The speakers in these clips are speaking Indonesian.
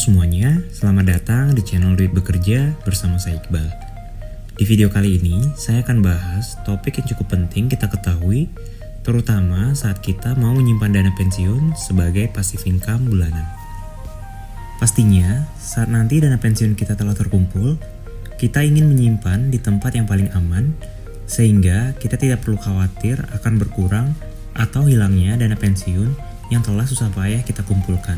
semuanya, selamat datang di channel Duit Bekerja bersama saya Iqbal. Di video kali ini, saya akan bahas topik yang cukup penting kita ketahui, terutama saat kita mau menyimpan dana pensiun sebagai passive income bulanan. Pastinya, saat nanti dana pensiun kita telah terkumpul, kita ingin menyimpan di tempat yang paling aman, sehingga kita tidak perlu khawatir akan berkurang atau hilangnya dana pensiun yang telah susah payah kita kumpulkan.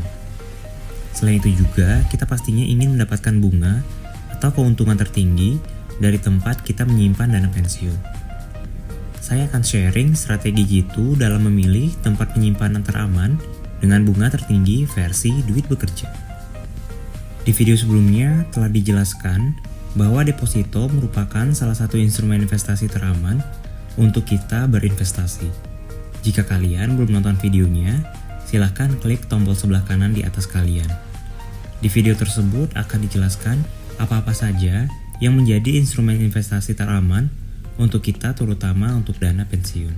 Selain itu juga, kita pastinya ingin mendapatkan bunga atau keuntungan tertinggi dari tempat kita menyimpan dana pensiun. Saya akan sharing strategi gitu dalam memilih tempat penyimpanan teraman dengan bunga tertinggi versi Duit Bekerja. Di video sebelumnya telah dijelaskan bahwa deposito merupakan salah satu instrumen investasi teraman untuk kita berinvestasi. Jika kalian belum nonton videonya, silahkan klik tombol sebelah kanan di atas kalian. Di video tersebut akan dijelaskan apa-apa saja yang menjadi instrumen investasi teraman untuk kita, terutama untuk dana pensiun.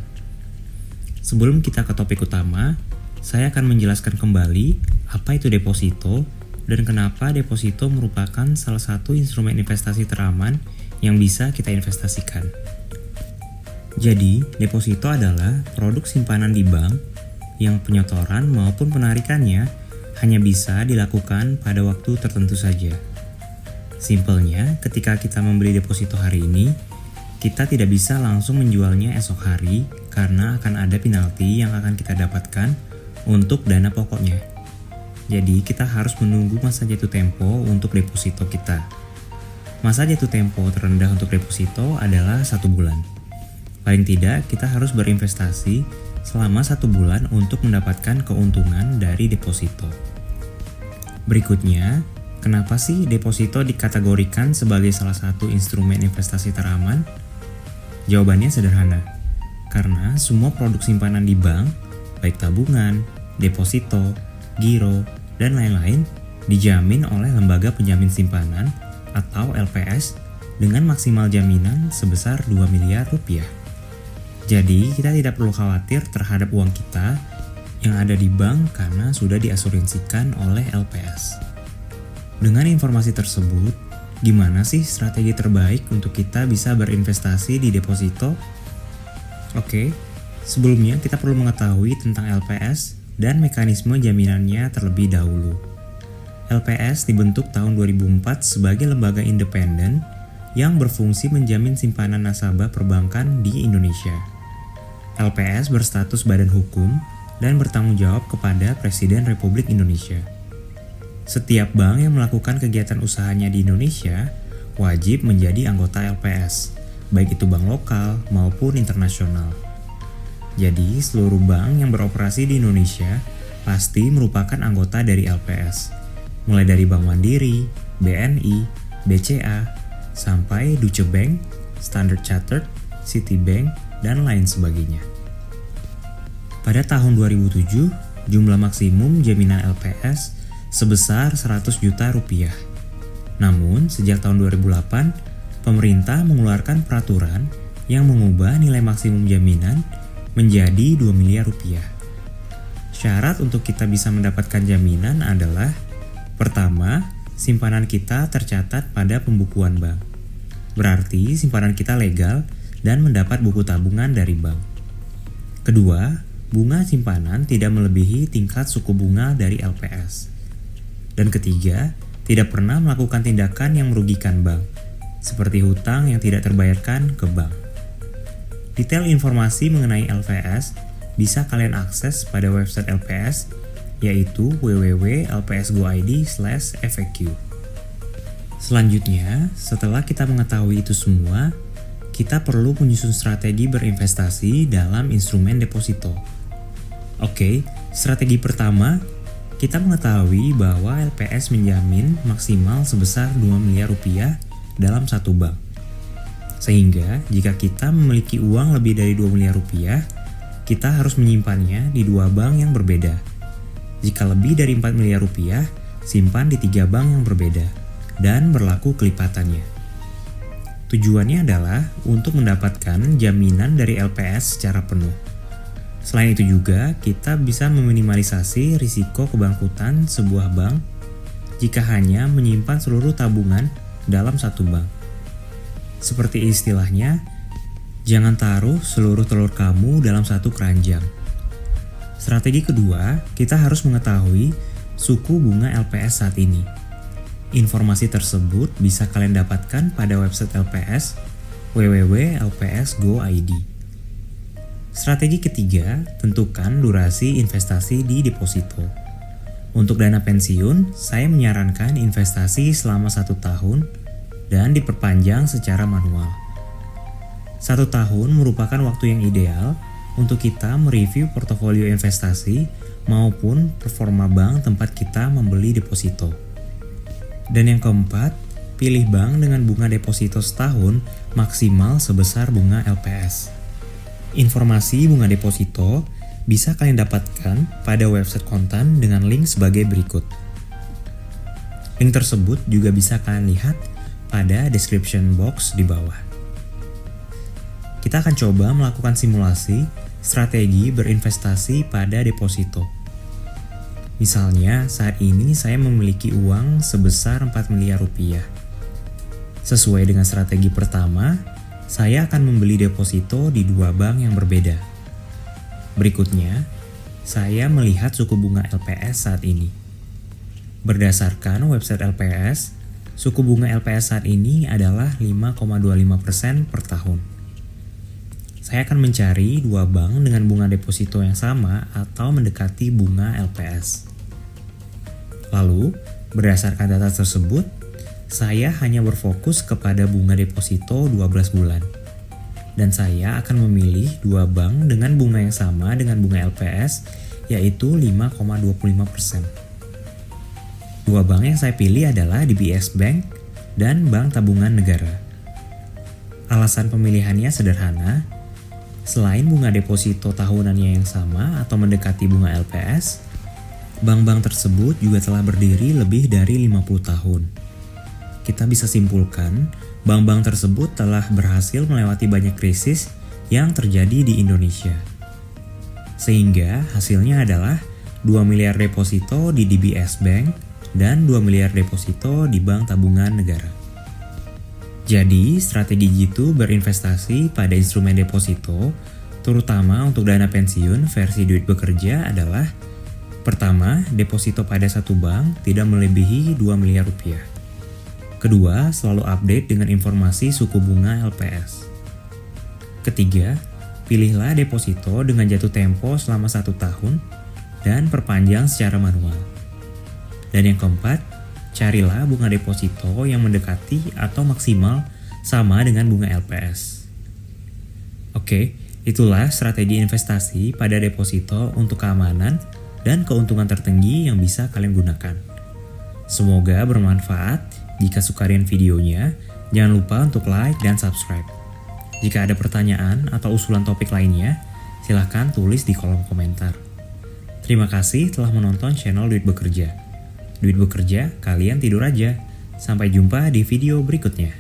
Sebelum kita ke topik utama, saya akan menjelaskan kembali apa itu deposito dan kenapa deposito merupakan salah satu instrumen investasi teraman yang bisa kita investasikan. Jadi, deposito adalah produk simpanan di bank yang penyetoran maupun penarikannya hanya bisa dilakukan pada waktu tertentu saja. Simpelnya, ketika kita membeli deposito hari ini, kita tidak bisa langsung menjualnya esok hari karena akan ada penalti yang akan kita dapatkan untuk dana pokoknya. Jadi, kita harus menunggu masa jatuh tempo untuk deposito kita. Masa jatuh tempo terendah untuk deposito adalah 1 bulan. Paling tidak, kita harus berinvestasi selama 1 bulan untuk mendapatkan keuntungan dari deposito. Berikutnya, kenapa sih deposito dikategorikan sebagai salah satu instrumen investasi teraman? Jawabannya sederhana, karena semua produk simpanan di bank, baik tabungan, deposito, giro, dan lain-lain, dijamin oleh lembaga penjamin simpanan atau LPS dengan maksimal jaminan sebesar 2 miliar rupiah. Jadi, kita tidak perlu khawatir terhadap uang kita yang ada di bank karena sudah diasuransikan oleh LPS. Dengan informasi tersebut, gimana sih strategi terbaik untuk kita bisa berinvestasi di deposito? Oke, sebelumnya kita perlu mengetahui tentang LPS dan mekanisme jaminannya terlebih dahulu. LPS dibentuk tahun 2004 sebagai lembaga independen yang berfungsi menjamin simpanan nasabah perbankan di Indonesia. LPS berstatus badan hukum dan bertanggung jawab kepada Presiden Republik Indonesia. Setiap bank yang melakukan kegiatan usahanya di Indonesia wajib menjadi anggota LPS, baik itu bank lokal maupun internasional. Jadi, seluruh bank yang beroperasi di Indonesia pasti merupakan anggota dari LPS, mulai dari Bank Mandiri, BNI, BCA, sampai Deutsche Bank, Standard Chartered, Citibank, dan lain sebagainya. Pada tahun 2007, jumlah maksimum jaminan LPS sebesar 100 juta rupiah. Namun, sejak tahun 2008, pemerintah mengeluarkan peraturan yang mengubah nilai maksimum jaminan menjadi 2 miliar rupiah. Syarat untuk kita bisa mendapatkan jaminan adalah: pertama, simpanan kita tercatat pada pembukuan bank. Berarti simpanan kita legal dan mendapat buku tabungan dari bank. Kedua, bunga simpanan tidak melebihi tingkat suku bunga dari LPS. Dan ketiga, tidak pernah melakukan tindakan yang merugikan bank, seperti hutang yang tidak terbayarkan ke bank. Detail informasi mengenai LPS bisa kalian akses pada website LPS, yaitu www.lpsgo.id/faq. Selanjutnya, setelah kita mengetahui itu semua, kita perlu menyusun strategi berinvestasi dalam instrumen deposito. Oke, strategi pertama, kita mengetahui bahwa LPS menjamin maksimal sebesar 2 miliar rupiah dalam satu bank. Sehingga, jika kita memiliki uang lebih dari 2 miliar rupiah, kita harus menyimpannya di 2 bank yang berbeda. Jika lebih dari 4 miliar rupiah, simpan di 3 bank yang berbeda, dan berlaku kelipatannya. Tujuannya adalah untuk mendapatkan jaminan dari LPS secara penuh. Selain itu juga, kita bisa meminimalisasi risiko kebangkrutan sebuah bank jika hanya menyimpan seluruh tabungan dalam satu bank. Seperti istilahnya, jangan taruh seluruh telur kamu dalam satu keranjang. Strategi kedua, kita harus mengetahui suku bunga LPS saat ini. Informasi tersebut bisa kalian dapatkan pada website LPS www.lps.go.id. Strategi ketiga, tentukan durasi investasi di deposito. Untuk dana pensiun, saya menyarankan investasi selama 1 tahun dan diperpanjang secara manual. 1 tahun merupakan waktu yang ideal untuk kita mereview portofolio investasi maupun performa bank tempat kita membeli deposito. Dan yang keempat, pilih bank dengan bunga deposito setahun maksimal sebesar bunga LPS. Informasi bunga deposito bisa kalian dapatkan pada website Kontan dengan link sebagai berikut. Link tersebut juga bisa kalian lihat pada description box di bawah. Kita akan coba melakukan simulasi strategi berinvestasi pada deposito. Misalnya, saat ini saya memiliki uang sebesar 4 miliar rupiah. Sesuai dengan strategi pertama, saya akan membeli deposito di 2 bank yang berbeda. Berikutnya, saya melihat suku bunga LPS saat ini. Berdasarkan website LPS, suku bunga LPS saat ini adalah 5,25% per tahun. Saya akan mencari 2 bank dengan bunga deposito yang sama atau mendekati bunga LPS. Lalu, berdasarkan data tersebut, saya hanya berfokus kepada bunga deposito 12 bulan. Dan saya akan memilih 2 bank dengan bunga yang sama dengan bunga LPS, yaitu 5,25%. 2 bank yang saya pilih adalah DBS Bank dan Bank Tabungan Negara. Alasan pemilihannya sederhana, selain bunga deposito tahunannya yang sama atau mendekati bunga LPS, bank-bank tersebut juga telah berdiri lebih dari 50 tahun. Kita bisa simpulkan, bank-bank tersebut telah berhasil melewati banyak krisis yang terjadi di Indonesia. Sehingga hasilnya adalah 2 miliar deposito di DBS Bank dan 2 miliar deposito di Bank Tabungan Negara. Jadi, strategi Jitu berinvestasi pada instrumen deposito, terutama untuk dana pensiun versi duit bekerja adalah: pertama, deposito pada satu bank tidak melebihi 2 miliar rupiah. Kedua, selalu update dengan informasi suku bunga LPS. Ketiga, pilihlah deposito dengan jatuh tempo selama 1 tahun dan perpanjang secara manual. Dan yang keempat, carilah bunga deposito yang mendekati atau maksimal sama dengan bunga LPS. Oke, itulah strategi investasi pada deposito untuk keamanan dan keuntungan tertinggi yang bisa kalian gunakan. Semoga bermanfaat. Jika sukain videonya, jangan lupa untuk like dan subscribe. Jika ada pertanyaan atau usulan topik lainnya, silahkan tulis di kolom komentar. Terima kasih telah menonton channel Duit Bekerja. Duit bekerja, kalian tidur aja. Sampai jumpa di video berikutnya.